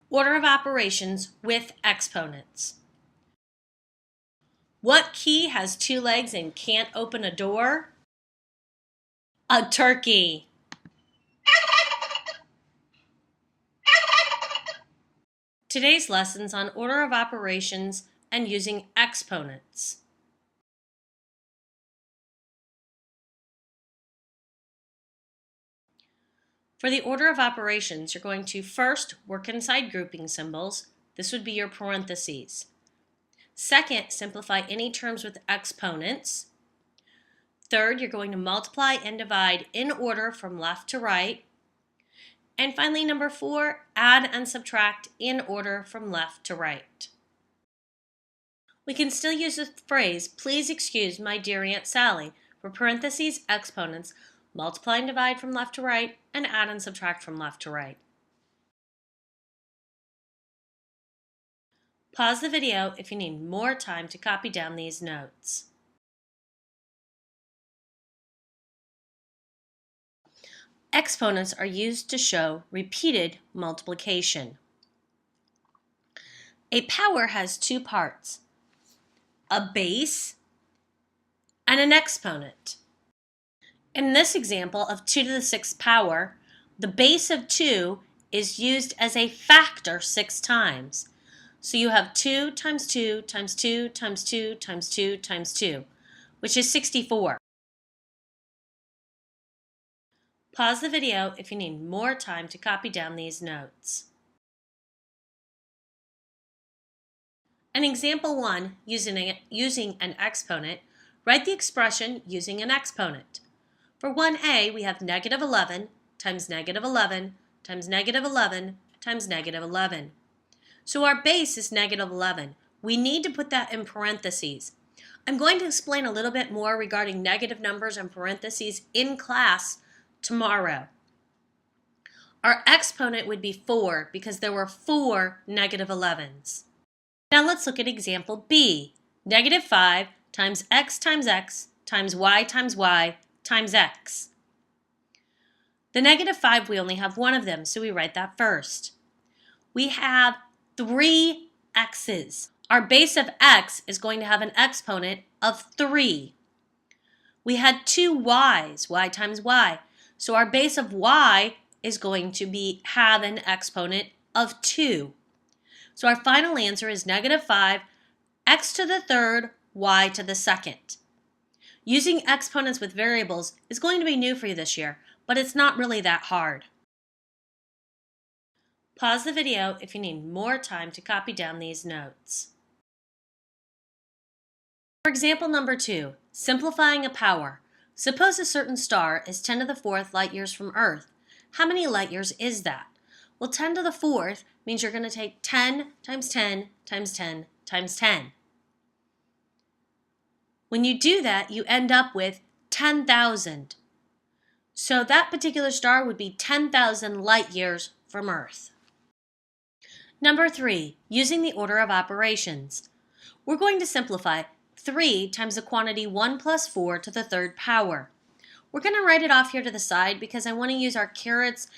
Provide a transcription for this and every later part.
Order of operations with exponents. What key has two legs and can't open a door? A turkey. Today's lesson's on order of operations and using exponents. For the order of operations, you're going to first work inside grouping symbols. This would be your parentheses. Second, simplify any terms with exponents. Third, you're going to multiply and divide in order from left to right. And finally, number 4, add and subtract in order from left to right. We can still use the phrase, "Please excuse my dear Aunt Sally," for parentheses, exponents, multiply and divide from left to right, and add and subtract from left to right. Pause the video if you need more time to copy down these notes. Exponents are used to show repeated multiplication. A power has two parts, a base and an exponent. In this example of 2 to the 6th power, the base of 2 is used as a factor 6 times. So you have 2 times 2 times 2 times 2 times 2 times 2, which is 64. Pause the video if you need more time to copy down these notes. In example 1, using an exponent, write the expression using an exponent. For 1a, we have negative 11 times negative 11 times negative 11 times negative 11. So our base is negative 11. We need to put that in parentheses. I'm going to explain a little bit more regarding negative numbers and parentheses in class tomorrow. Our exponent would be 4 because there were 4 negative 11s. Now let's look at example B. Negative 5 times x times y times x. The negative 5, we only have one of them, so we write that first. We have 3 x's. Our base of x is going to have an exponent of 3. We had 2 y's, y times y. So our base of y is going to have an exponent of 2. So our final answer is negative 5, x to the third, y to the second. Using exponents with variables is going to be new for you this year, but it's not really that hard. Pause the video if you need more time to copy down these notes. For example number 2, simplifying a power. Suppose a certain star is 10 to the 4th light years from Earth. How many light years is that? Well, 10 to the 4th means you're going to take 10 times 10 times 10 times 10. When you do that, you end up with 10,000. So that particular star would be 10,000 light years from Earth. Number 3, using the order of operations. We're going to simplify 3 times the quantity 1 plus 4 to the 3rd power. We're going to write it off here to the side because I want to use our carets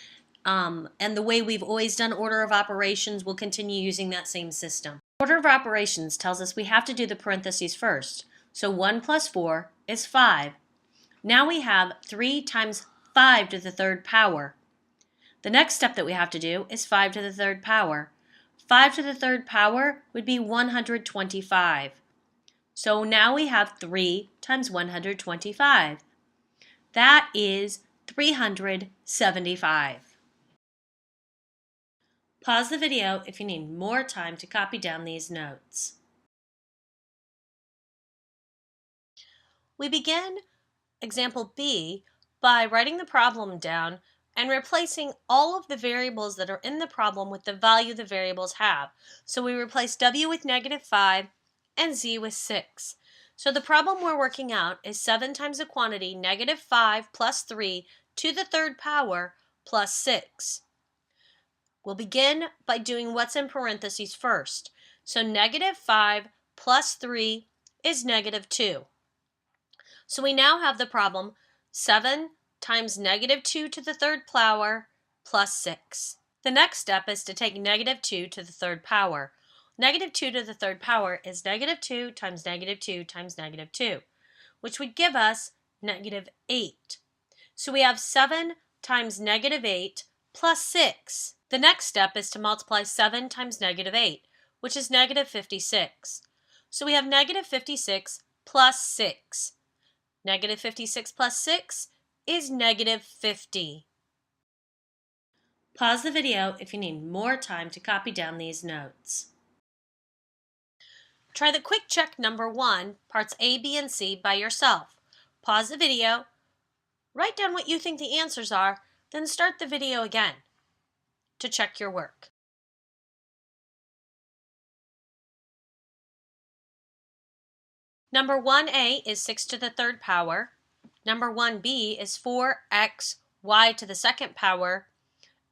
and the way we've always done order of operations, we'll continue using that same system. Order of operations tells us we have to do the parentheses first. So 1 plus 4 is 5. Now we have 3 times 5 to the 3rd power. The next step that we have to do is 5 to the 3rd power. 5 to the 3rd power would be 125. So now we have 3 times 125. That is 375. Pause the video if you need more time to copy down these notes. We begin example B by writing the problem down and replacing all of the variables that are in the problem with the value the variables have. So we replace W with negative 5 and Z with 6. So the problem we're working out is 7 times the quantity negative 5 plus 3 to the 3rd power plus 6. We'll begin by doing what's in parentheses first. So negative 5 plus 3 is negative 2. So we now have the problem 7 times negative 2 to the 3rd power plus 6. The next step is to take negative 2 to the third power. Negative 2 to the third power is negative 2 times negative 2 times negative 2, which would give us negative 8. So we have 7 times negative 8 plus 6. The next step is to multiply 7 times negative 8, which is negative 56. So we have negative 56 plus 6. Negative 56 plus 6 is negative 50. Pause the video if you need more time to copy down these notes. Try the quick check number 1, parts A, B, and C by yourself. Pause the video, write down what you think the answers are, then start the video again to check your work. Number 1a is 6 to the third power. Number 1b is 4x y to the second power.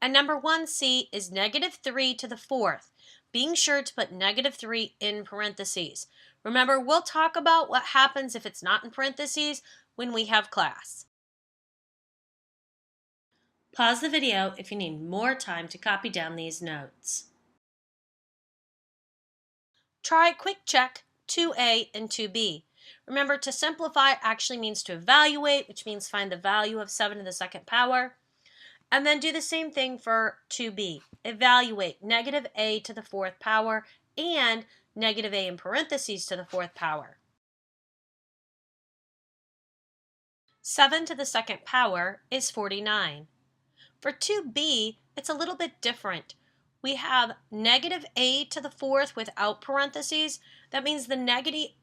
And number 1c is negative 3 to the fourth. Being sure to put negative 3 in parentheses. Remember, we'll talk about what happens if it's not in parentheses when we have class. Pause the video if you need more time to copy down these notes. Try quick check 2a and 2b. Remember, to simplify actually means to evaluate, which means find the value of 7 to the second power. And then do the same thing for 2b. Evaluate negative a to the fourth power and negative a in parentheses to the fourth power. 7 to the second power is 49. For 2b, it's a little bit different. We have negative a to the fourth without parentheses. That means the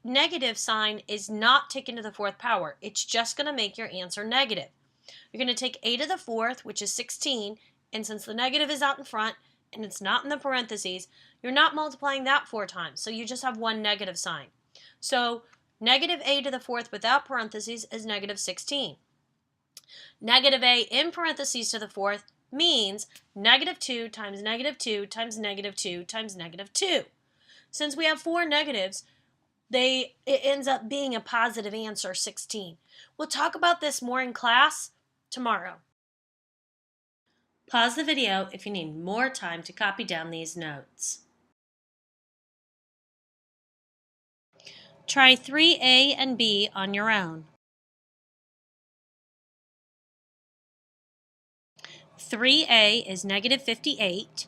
negative sign is not taken to the fourth power. It's just going to make your answer negative. You're going to take a to the fourth, which is 16, and since the negative is out in front and it's not in the parentheses, you're not multiplying that 4 times, so you just have one negative sign. So negative a to the fourth without parentheses is negative 16. Negative a in parentheses to the fourth means negative 2 times negative 2 times negative 2 times negative 2. Since we have 4 negatives, it ends up being a positive answer, 16. We'll talk about this more in class tomorrow. Pause the video if you need more time to copy down these notes. Try 3a and b on your own. 3a is negative 58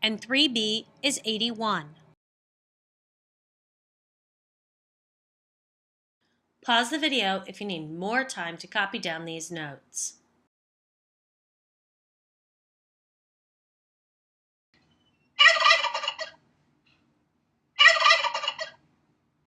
and 3b is 81. Pause the video if you need more time to copy down these notes.